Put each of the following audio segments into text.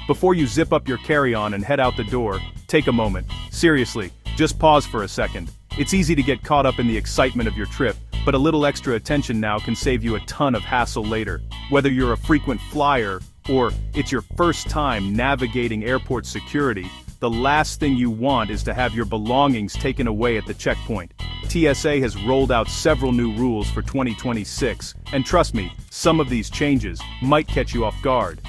Before you zip up your carry-on and head out the door, take a moment. Seriously, just pause for a second. It's easy to get caught up in the excitement of your trip, but a little extra attention now can save you a ton of hassle later. Whether you're a frequent flyer, or it's your first time navigating airport security, the last thing you want is to have your belongings taken away at the checkpoint. TSA has rolled out several new rules for 2026, and trust me, some of these changes might catch you off guard.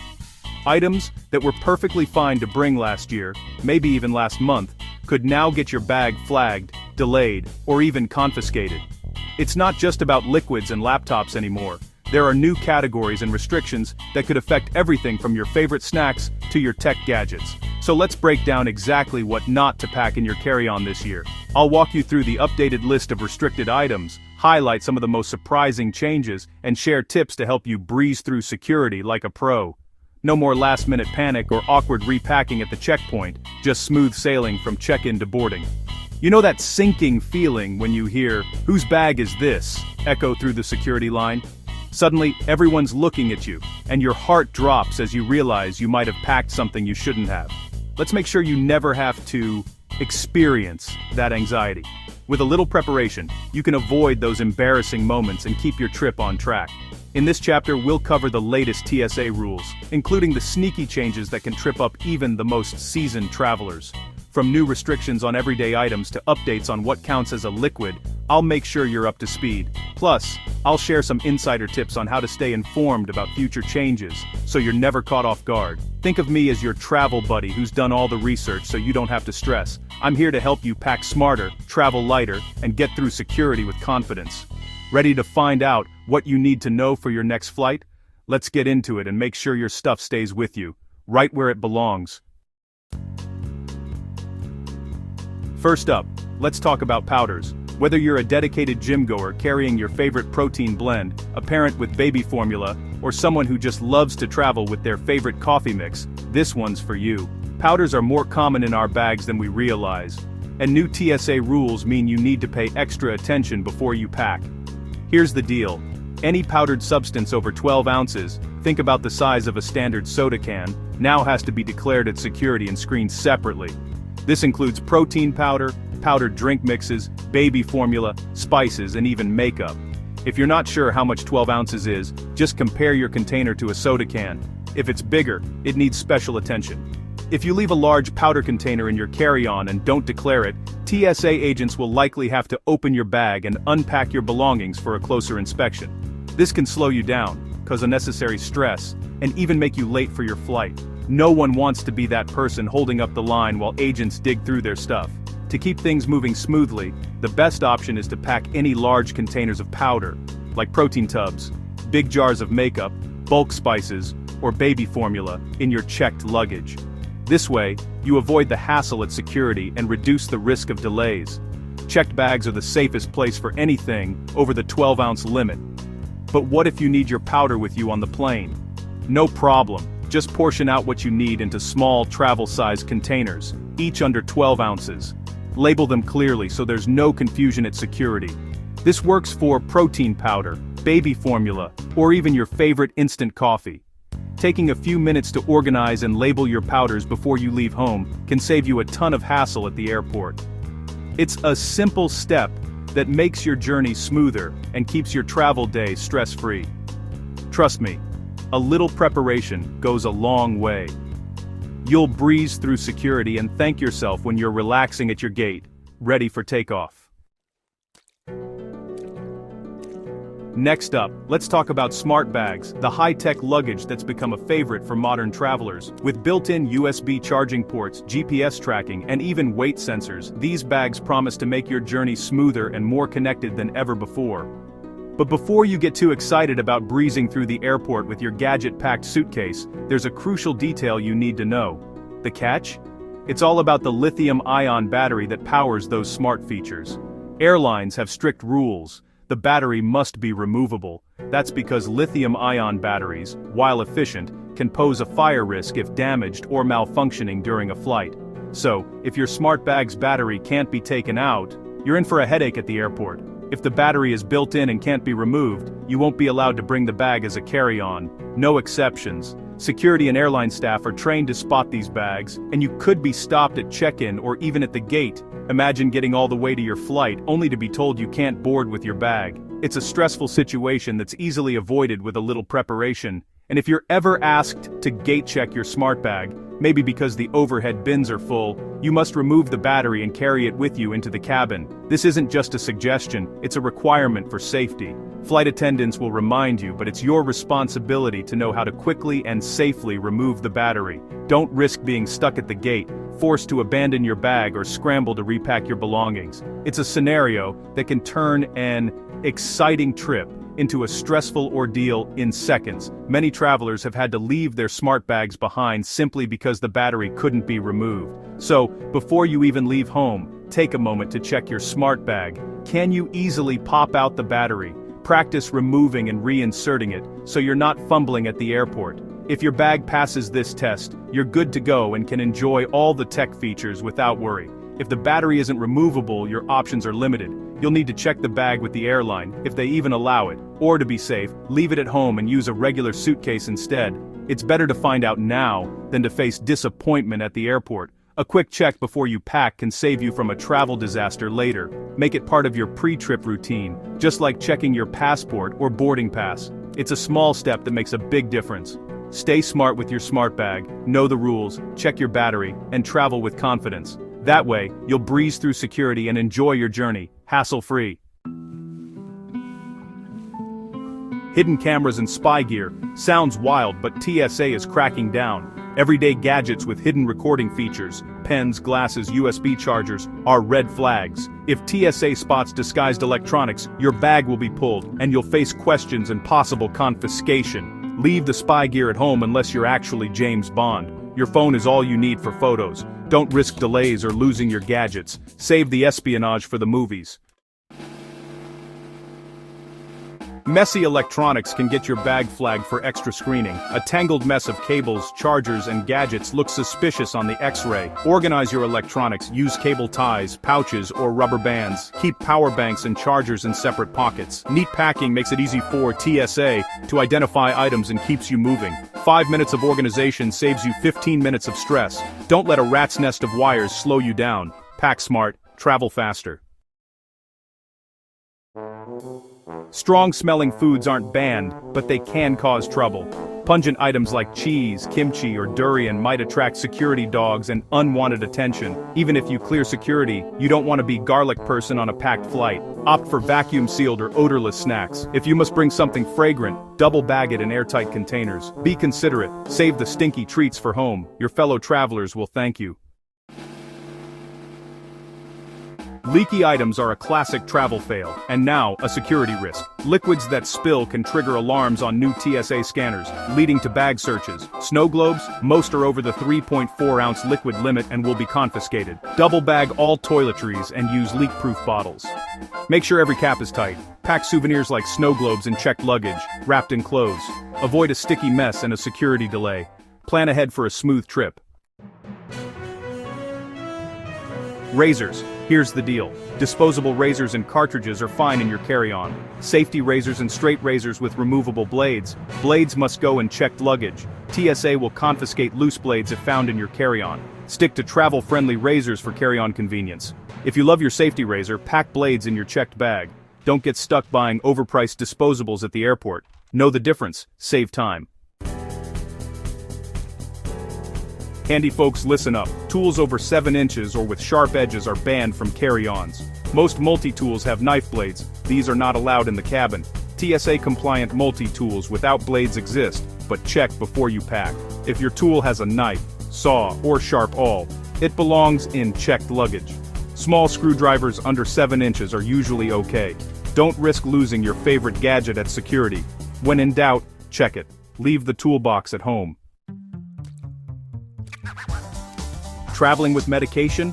Items that were perfectly fine to bring last year, maybe even last month, could now get your bag flagged, delayed, or even confiscated. It's not just about liquids and laptops anymore. There are new categories and restrictions that could affect everything from your favorite snacks to your tech gadgets. So let's break down exactly what not to pack in your carry-on this year. I'll walk you through the updated list of restricted items, highlight some of the most surprising changes, and share tips to help you breeze through security like a pro. No more last-minute panic or awkward repacking at the checkpoint, just smooth sailing from check-in to boarding. You know that sinking feeling when you hear, "Whose bag is this?" echo through the security line? Suddenly, everyone's looking at you, and your heart drops as you realize you might have packed something you shouldn't have. Let's make sure you never have to experience that anxiety. With a little preparation, you can avoid those embarrassing moments and keep your trip on track. In this chapter, we'll cover the latest TSA rules, including the sneaky changes that can trip up even the most seasoned travelers. From new restrictions on everyday items to updates on what counts as a liquid, I'll make sure you're up to speed. Plus, I'll share some insider tips on how to stay informed about future changes, so you're never caught off guard. Think of me as your travel buddy who's done all the research so you don't have to stress. I'm here to help you pack smarter, travel lighter, and get through security with confidence. Ready to find out what you need to know for your next flight? Let's get into it and make sure your stuff stays with you, right where it belongs. First up, let's talk about powders. Whether you're a dedicated gym goer carrying your favorite protein blend, a parent with baby formula, or someone who just loves to travel with their favorite coffee mix, this one's for you. Powders are more common in our bags than we realize, and new TSA rules mean you need to pay extra attention before you pack. Here's the deal. Any powdered substance over 12 ounces, think about the size of a standard soda can, now has to be declared at security and screened separately. This includes protein powder, powdered drink mixes, baby formula, spices, and even makeup. If you're not sure how much 12 ounces is, just compare your container to a soda can. If it's bigger, it needs special attention. If you leave a large powder container in your carry-on and don't declare it, TSA agents will likely have to open your bag and unpack your belongings for a closer inspection. This can slow you down, cause unnecessary stress, and even make you late for your flight. No one wants to be that person holding up the line while agents dig through their stuff. To keep things moving smoothly, the best option is to pack any large containers of powder, like protein tubs, big jars of makeup, bulk spices, or baby formula, in your checked luggage. This way, you avoid the hassle at security and reduce the risk of delays. Checked bags are the safest place for anything over the 12-ounce limit. But what if you need your powder with you on the plane? No problem. Just portion out what you need into small travel-size containers, each under 12 ounces. Label them clearly so there's no confusion at security. This works for protein powder, baby formula, or even your favorite instant coffee. Taking a few minutes to organize and label your powders before you leave home can save you a ton of hassle at the airport. It's a simple step that makes your journey smoother and keeps your travel day stress-free. Trust me, a little preparation goes a long way. You'll breeze through security and thank yourself when you're relaxing at your gate, ready for takeoff. Next up, let's talk about smart bags, the high-tech luggage that's become a favorite for modern travelers. With built-in USB charging ports, GPS tracking, and even weight sensors, these bags promise to make your journey smoother and more connected than ever before. But before you get too excited about breezing through the airport with your gadget-packed suitcase, there's a crucial detail you need to know. The catch? It's all about the lithium-ion battery that powers those smart features. Airlines have strict rules. The battery must be removable. That's because lithium-ion batteries, while efficient, can pose a fire risk if damaged or malfunctioning during a flight. So, if your smart bag's battery can't be taken out, you're in for a headache at the airport. If the battery is built in and can't be removed, you won't be allowed to bring the bag as a carry-on. No exceptions. Security and airline staff are trained to spot these bags, and you could be stopped at check-in or even at the gate. Imagine getting all the way to your flight only to be told you can't board with your bag. It's a stressful situation that's easily avoided with a little preparation. And if you're ever asked to gate check your smart bag, maybe because the overhead bins are full, you must remove the battery and carry it with you into the cabin. This isn't just a suggestion, it's a requirement for safety. Flight attendants will remind you, but it's your responsibility to know how to quickly and safely remove the battery. Don't risk being stuck at the gate, forced to abandon your bag or scramble to repack your belongings. It's a scenario that can turn an exciting trip into a stressful ordeal in seconds. Many travelers have had to leave their smart bags behind simply because the battery couldn't be removed. So, before you even leave home, take a moment to check your smart bag. Can you easily pop out the battery? Practice removing and reinserting it, so you're not fumbling at the airport. If your bag passes this test, you're good to go and can enjoy all the tech features without worry. If the battery isn't removable, your options are limited. You'll need to check the bag with the airline, if they even allow it, or to be safe, leave it at home and use a regular suitcase instead. It's better to find out now than to face disappointment at the airport. A quick check before you pack can save you from a travel disaster later. Make it part of your pre-trip routine, just like checking your passport or boarding pass. It's a small step that makes a big difference. Stay smart with your smart bag, know the rules, check your battery, and travel with confidence. That way, you'll breeze through security and enjoy your journey, hassle-free. Hidden cameras and spy gear. Sounds wild, but TSA is cracking down. Everyday gadgets with hidden recording features, pens, glasses, USB chargers, are red flags. If TSA spots disguised electronics, your bag will be pulled, and you'll face questions and possible confiscation. Leave the spy gear at home unless you're actually James Bond. Your phone is all you need for photos. Don't risk delays or losing your gadgets. Save the espionage for the movies. Messy electronics can get your bag flagged for extra screening. A tangled mess of cables, chargers, and gadgets looks suspicious on the X-ray. Organize your electronics, use cable ties, pouches, or rubber bands. Keep power banks and chargers in separate pockets. Neat packing makes it easy for TSA to identify items and keeps you moving. 5 minutes of organization saves you 15 minutes of stress. Don't let a rat's nest of wires slow you down. Pack smart, travel faster. Strong-smelling foods aren't banned, but they can cause trouble. Pungent items like cheese, kimchi, or durian might attract security dogs and unwanted attention. Even if you clear security, you don't want to be garlic person on a packed flight. Opt for vacuum-sealed or odorless snacks. If you must bring something fragrant, double bag it in airtight containers. Be considerate, save the stinky treats for home. Your fellow travelers will thank you. Leaky items are a classic travel fail, and now a security risk. Liquids that spill can trigger alarms on new TSA scanners, leading to bag searches. Snow globes? Most are over the 3.4-ounce liquid limit and will be confiscated. Double bag all toiletries and use leak-proof bottles. Make sure every cap is tight. Pack souvenirs like snow globes in checked luggage, wrapped in clothes. Avoid a sticky mess and a security delay. Plan ahead for a smooth trip. Razors. Here's the deal. Disposable razors and cartridges are fine in your carry-on. Safety razors and straight razors with removable blades. Blades must go in checked luggage. TSA will confiscate loose blades if found in your carry-on. Stick to travel-friendly razors for carry-on convenience. If you love your safety razor, pack blades in your checked bag. Don't get stuck buying overpriced disposables at the airport. Know the difference. Save time. Handy folks, listen up. Tools over 7 inches or with sharp edges are banned from carry-ons. Most multi-tools have knife blades. These are not allowed in the cabin. TSA-compliant multi-tools without blades exist, but check before you pack. If your tool has a knife, saw, or sharp awl, it belongs in checked luggage. Small screwdrivers under 7 inches are usually okay. Don't risk losing your favorite gadget at security. When in doubt, check it. Leave the toolbox at home. Traveling with medication?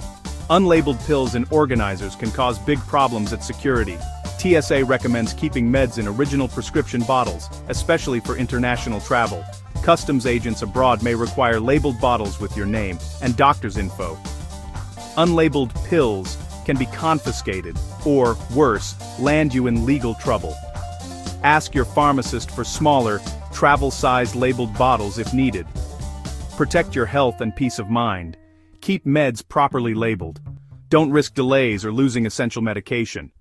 Unlabeled pills and organizers can cause big problems at security. TSA recommends keeping meds in original prescription bottles, especially for international travel. Customs agents abroad may require labeled bottles with your name and doctor's info. Unlabeled pills can be confiscated, or, worse, land you in legal trouble. Ask your pharmacist for smaller, travel-sized labeled bottles if needed. Protect your health and peace of mind. Keep meds properly labeled. Don't risk delays or losing essential medication.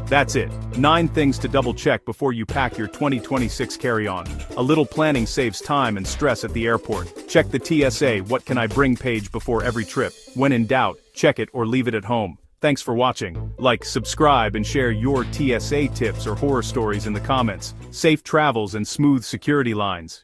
That's it. 9 things to double-check before you pack your 2026 carry-on. A little planning saves time and stress at the airport. Check the TSA What Can I Bring page before every trip. When in doubt, check it or leave it at home. Thanks for watching. Like, subscribe, and share your TSA tips or horror stories in the comments. Safe travels and smooth security lines.